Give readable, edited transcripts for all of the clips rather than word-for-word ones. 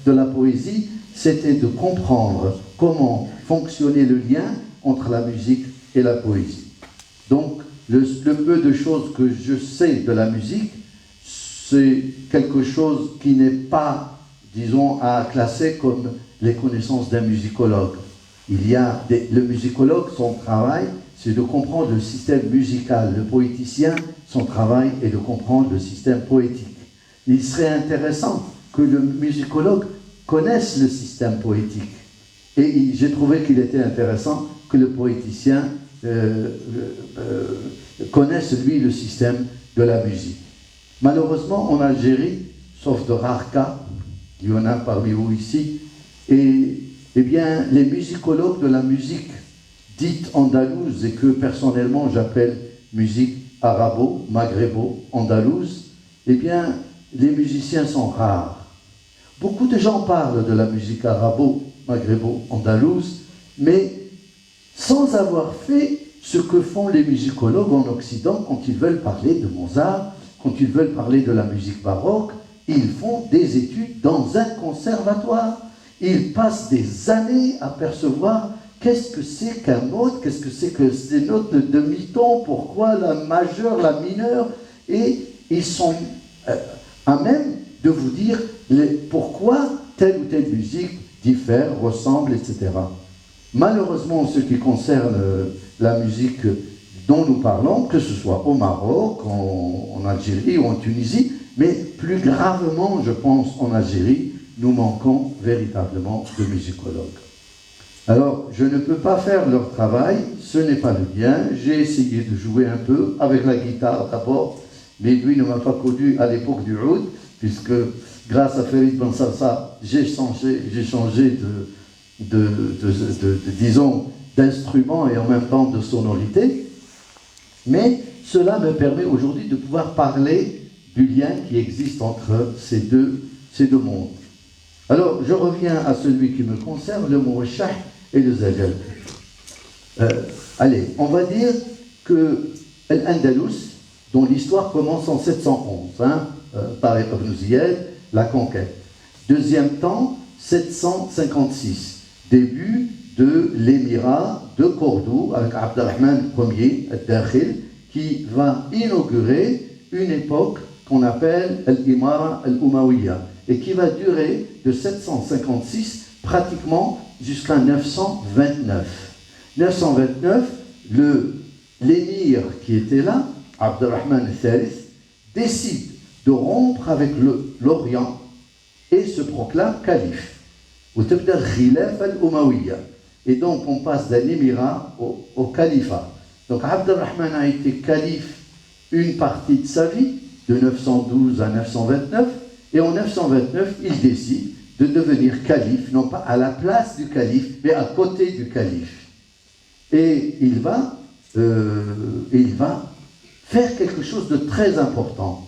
de la poésie, c'était de comprendre comment fonctionnait le lien entre la musique et la poésie. Donc, le peu de choses que je sais de la musique, c'est quelque chose qui n'est pas, disons, à classer comme les connaissances d'un musicologue. Le musicologue, son travail, c'est de comprendre le système musical. Le poéticien, son travail est de comprendre le système poétique. Il serait intéressant que le musicologue connaisse le système poétique. Et j'ai trouvé qu'il était intéressant que le poéticien connaisse, lui, le système de la musique. Malheureusement, en Algérie, sauf de rares cas, il y en a parmi vous ici, et eh bien, les musicologues de la musique dite andalouse, et que personnellement j'appelle musique arabo-maghrébo-andalouse, eh bien, les musiciens sont rares. Beaucoup de gens parlent de la musique arabo-maghrébo-andalouse, mais sans avoir fait ce que font les musicologues en Occident quand ils veulent parler de Mozart, quand ils veulent parler de la musique baroque. Ils font des études dans un conservatoire. Ils passent des années à percevoir qu'est-ce que c'est qu'un mode, qu'est-ce que c'est que ces notes de demi-ton, pourquoi la majeure, la mineure, et ils sont à même de vous dire pourquoi telle ou telle musique diffère, ressemble, etc. Malheureusement, en ce qui concerne la musique dont nous parlons, que ce soit au Maroc, en Algérie ou en Tunisie, mais plus gravement, je pense, en Algérie, nous manquons véritablement de musicologues. Alors, je ne peux pas faire leur travail, ce n'est pas le mien. J'ai essayé de jouer un peu avec la guitare d'abord, mais lui ne m'a pas connu à l'époque du oud, puisque grâce à Farid Ben Sarsa, j'ai changé disons, d'instrument et en même temps de sonorité. Mais cela me permet aujourd'hui de pouvoir parler du lien qui existe entre ces deux mondes. Alors, je reviens à celui qui me concerne, le Mouwachah et le Zajal. Allez, on va dire que l'Andalous, dont l'histoire commence en 711, par Ibn Ziyad, la conquête. Deuxième temps, 756, début de l'émirat de Cordoue, avec Abdelrahman Ier, al-Dakhil, qui va inaugurer une époque qu'on appelle l'Imara al-Umawiya, et qui va durer de 756 pratiquement jusqu'à 929. 929, l'émir qui était là, Abdelrahman al-Thalith, décide de rompre avec l'Orient et se proclame calife. Et donc on passe d'un émirat au califat. Donc Abdelrahman a été calife une partie de sa vie, de 912 à 929, et en 929, il décide de devenir calife, non pas à la place du calife, mais à côté du calife. Et il va faire quelque chose de très important.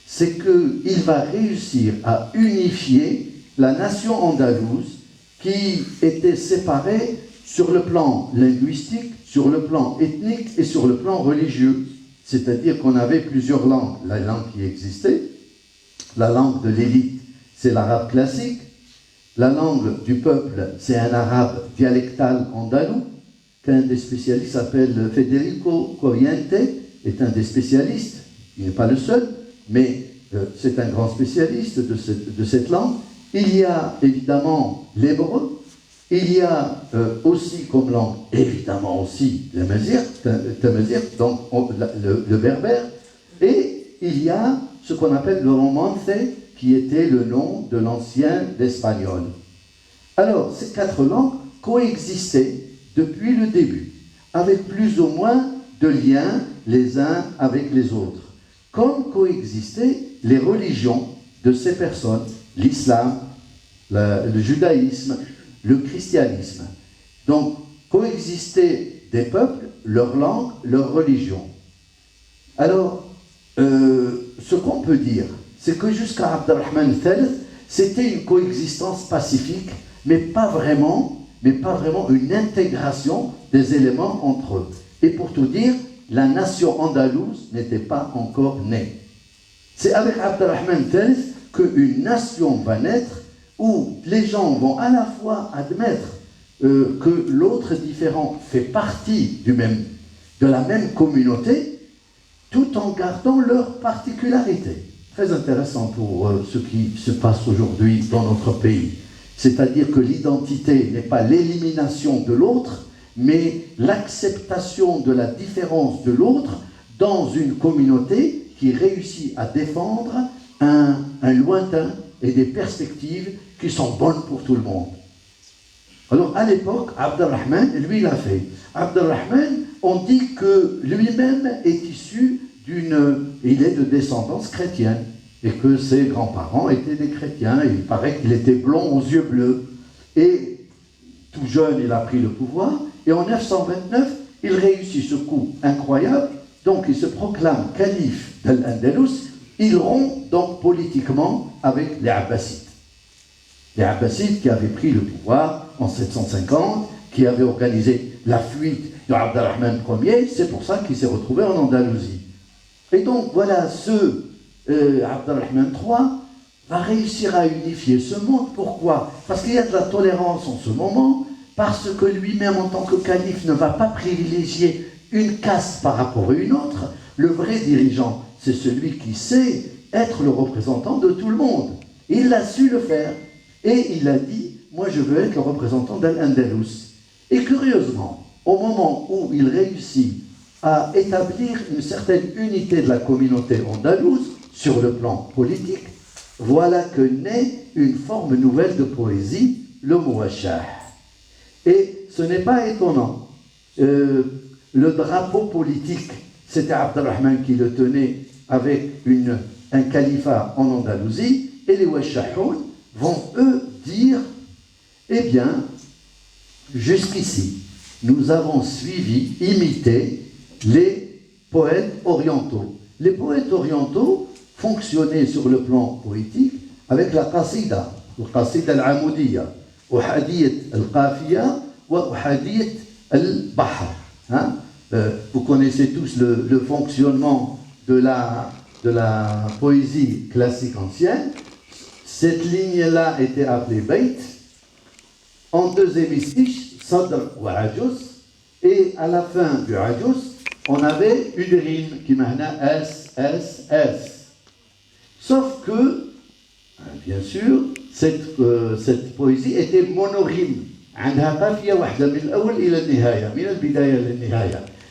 C'est qu'il va réussir à unifier la nation andalouse qui était séparée sur le plan linguistique, sur le plan ethnique et sur le plan religieux. C'est-à-dire qu'on avait plusieurs langues. La langue qui existait, la langue de l'élite, c'est l'arabe classique. La langue du peuple, c'est un arabe dialectal andalou, qu'un des spécialistes s'appelle Federico Corriente, est un des spécialistes, il n'est pas le seul, mais c'est un grand spécialiste de cette langue. Il y a évidemment l'hébreu, il y a aussi comme langue, évidemment aussi l'amazigh, donc le berbère, et il y a ce qu'on appelle le romance, qui était le nom de l'ancien espagnol. Alors, ces quatre langues coexistaient depuis le début, avec plus ou moins de liens les uns avec les autres, comme coexistaient les religions de ces personnes, l'islam, le judaïsme, le christianisme. Donc, coexistaient des peuples, leur langue, leur religion. Alors, ce qu'on peut dire, c'est que jusqu'à Abdelrahman Thalith, c'était une coexistence pacifique, mais pas vraiment une intégration des éléments entre eux. Et pour tout dire, la nation andalouse n'était pas encore née. C'est avec Abdelrahman Thalith qu'une nation va naître où les gens vont à la fois admettre que l'autre différent fait partie de la même communauté, tout en gardant leur particularité. Très intéressant pour ce qui se passe aujourd'hui dans notre pays. C'est-à-dire que l'identité n'est pas l'élimination de l'autre, mais l'acceptation de la différence de l'autre dans une communauté qui réussit à défendre un lointain et des perspectives qui sont bonnes pour tout le monde. Alors à l'époque, Abdelrahman, lui, l'a fait. Abdelrahman, on dit que lui-même est issu il est de descendance chrétienne, et que ses grands-parents étaient des chrétiens, et il paraît qu'il était blond aux yeux bleus. Et tout jeune, il a pris le pouvoir, et en 929, il réussit ce coup incroyable, donc il se proclame calife d'Al-Andalus, il rompt donc politiquement avec les Abbassides. Les Abbassides qui avaient pris le pouvoir en 750, qui avaient organisé la fuite de Abdelrahman Ier, c'est pour ça qu'il s'est retrouvé en Andalousie. Et donc voilà, Abdelrahman III va réussir à unifier ce monde. Pourquoi? Parce qu'il y a de la tolérance en ce moment, parce que lui-même en tant que calife ne va pas privilégier une caste par rapport à une autre. Le vrai dirigeant, c'est celui qui sait être le représentant de tout le monde. Il a su le faire. Et il a dit, moi je veux être le représentant d'Al-Andalus. Et curieusement, au moment où il réussit à établir une certaine unité de la communauté andalouse sur le plan politique, voilà que naît une forme nouvelle de poésie, le muwashah. Et ce n'est pas étonnant. Le drapeau politique, c'était Abdelrahman qui le tenait avec un califat en Andalousie, et les Washahoun vont eux dire, eh bien, jusqu'ici, nous avons suivi, imité les poètes orientaux. Les poètes orientaux fonctionnaient sur le plan poétique avec la qasida, le qasida al-amoudiyya, uhadiyat al-qafiya wa uhadiyat al-bahr. Vous connaissez tous le fonctionnement de la poésie classique ancienne. Cette ligne-là était appelée Bayt. En deux hémistiches, Sadr ou Ajus. Et à la fin du Ajus, on avait une rime qui m'ahna S, S, S. Sauf que, bien sûr, cette poésie était monorime.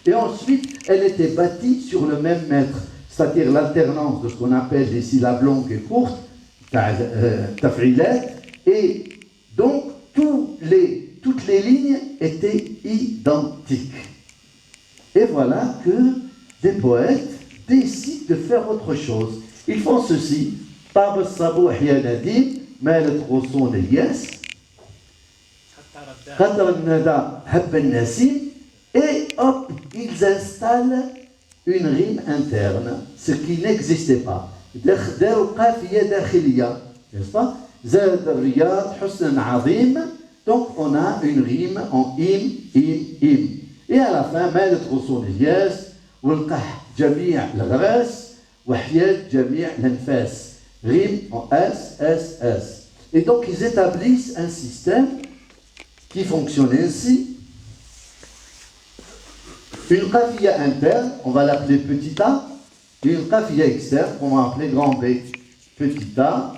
Et ensuite, elle était bâtie sur le même mètre, c'est-à-dire l'alternance de ce qu'on appelle des syllabes longues et courtes, taf'ilat, et donc toutes les lignes étaient identiques. Et voilà que des poètes décident de faire autre chose. Ils font ceci. Tab al-sabouh ya nadim, malat ghosoun al-yas, qadr al-nada hab al-nasim, et hop, ils installent une rime interne, ce qui n'existait pas. Dakhdaw qafiya dakhiliya, n'est-ce pas? Zad al-riyad husnan azim. Donc on a une rime en im, im, im. Et à la fin, مالت غصون الياس والقح جميع الغراس وحياة جميع الأنفاس. Rime en S, S, S. Et donc ils établissent un système qui fonctionne ainsi. Une qafiyya interne, on va l'appeler petit a, et une qafiyya externe, on va appeler grand B. Petit a,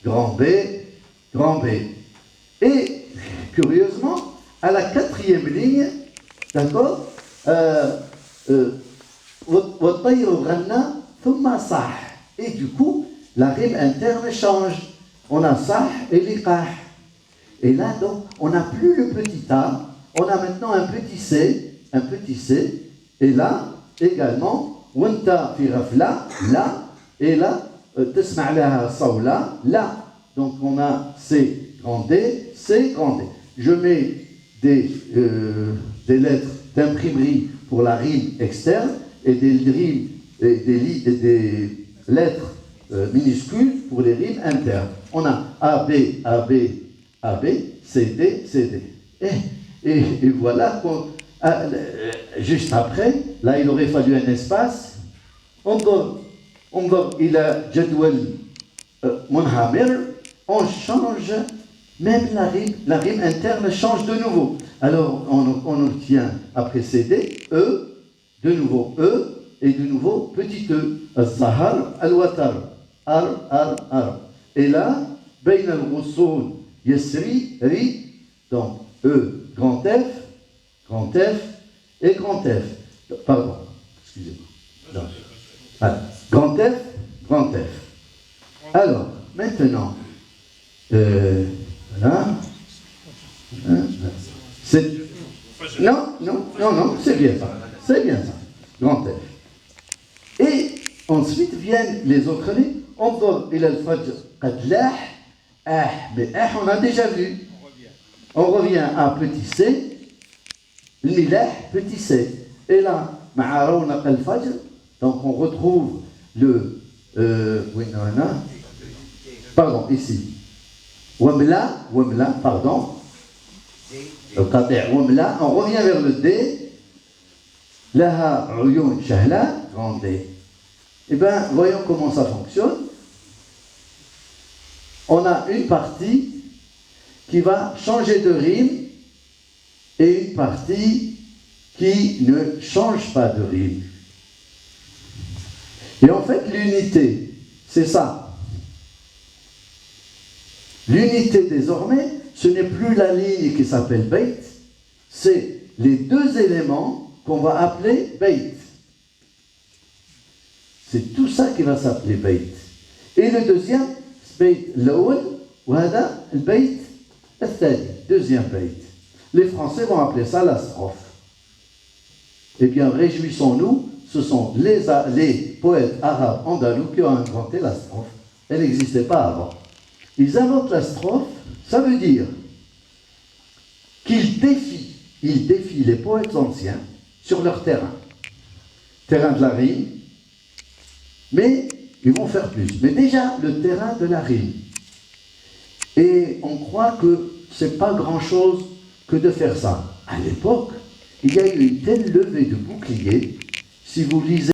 grand B, grand B. Et curieusement, à la quatrième ligne, d'accord, et du coup, la rime interne change. On a sah et liqah. Et là, donc, on n'a plus le petit a, on a maintenant un petit c, et là, également, wanta fi ghafla, là, et là, tasma' laha sawla, là. Donc, on a C grand D, C grand D. Je mets des lettres d'imprimerie pour la rime externe et des lettres minuscules pour les rimes internes. On a A, B, A, B, A, B, C, D, C, D. Et voilà, juste après, là il aurait fallu un espace. انظر إلى جدول منهمر on change, même la rime interne change de nouveau. Alors on obtient après CD, E, de nouveau E, et de nouveau petit E. Al-Zahar, Al-Watar, Ar. Et là, Bain al-Ghussoun, Yesri, Ri, donc E, grand F, et grand F. Pardon, excusez-moi. Grand F. Alors, maintenant, voilà. Non, c'est bien ça. Grand F. Et ensuite viennent les autres lignes. انظر إلى الفجر قد لاح mais on a déjà vu. On revient à petit c, الملاح petit c. Et là, مع رونق الفجر, donc on retrouve le pardon, ici. Wamla, pardon. Wamla, on revient vers le D. Laha Uyun Shahla, grand D. Eh bien, voyons comment ça fonctionne. On a une partie qui va changer de rime et une partie qui ne change pas de rime. Et en fait, l'unité, c'est ça. L'unité désormais, ce n'est plus la ligne qui s'appelle Beit, c'est les deux éléments qu'on va appeler Beit. C'est tout ça qui va s'appeler Beit. Et le deuxième, Beit l'awwal, ou hada le Beit al-thani, deuxième Beit. Les Français vont appeler ça la strophe. Eh bien, réjouissons-nous, ce sont les poètes arabes andalous qui ont inventé la strophe. Elle n'existait pas avant. Ils inventent la strophe, ça veut dire qu'ils défient les poètes anciens sur leur terrain de la rime, mais ils vont faire plus. Mais déjà, le terrain de la rime. Et on croit que c'est pas grand-chose que de faire ça. À l'époque, il y a eu une telle levée de boucliers, si vous lisez